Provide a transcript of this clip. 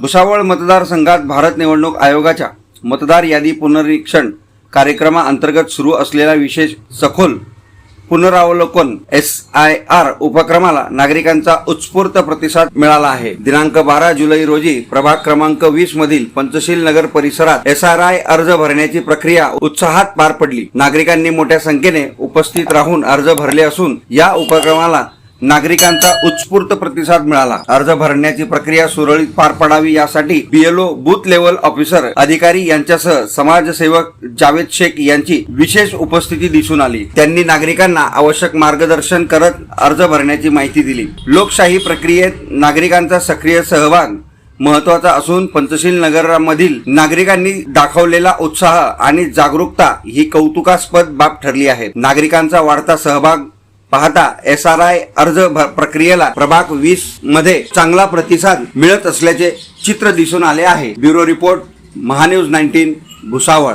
भुसावळ मतदारसंघात भारत निवडणूक आयोगाच्या मतदार यादी पुनरीक्षण कार्यक्रमाअंतर्गत सुरू असलेल्या विशेष सखोल पुनरावलोकन SIR उपक्रमाला नागरिकांचा उत्स्फूर्त प्रतिसाद मिळाला आहे। दिनांक 12 जुलै रोजी प्रभाग क्रमांक 20 मधील पंचशील नगर परिसरात SIR अर्ज भरण्याची प्रक्रिया उत्साहात पार पडली। नागरिकांनी मोठ्या संख्येने उपस्थित राहून अर्ज भरले असून या उपक्रमाला नागरिकांचा उत्स्फूर्त प्रतिसाद मिळाला। अर्ज भरण्याची प्रक्रिया सुरळीत पार पडावी यासाठी BLO बूथ लेवल ऑफिसर अधिकारी यांच्यासह समाजसेवक जावेद शेख यांची विशेष उपस्थिती दिसून आली। त्यांनी नागरिकांना आवश्यक मार्गदर्शन करत अर्ज भरण्याची माहिती दिली। लोकशाही प्रक्रियेत नागरिकांचा सक्रिय सहभाग महत्त्वाचा असून पंचशील नगरामधील नागरिकांनी दाखवलेला उत्साह आणि जागरूकता ही कौतुकास्पद बाब ठरली आहे। नागरिकांचा वाढता सहभाग पाहता SIR अर्ज प्रक्रियेला प्रभाग 20 मध्ये चांगला प्रतिसाद मिळत असल्याचे चित्र दिसून आले आहे। Bureau report Mahanews 19 Bhusawal.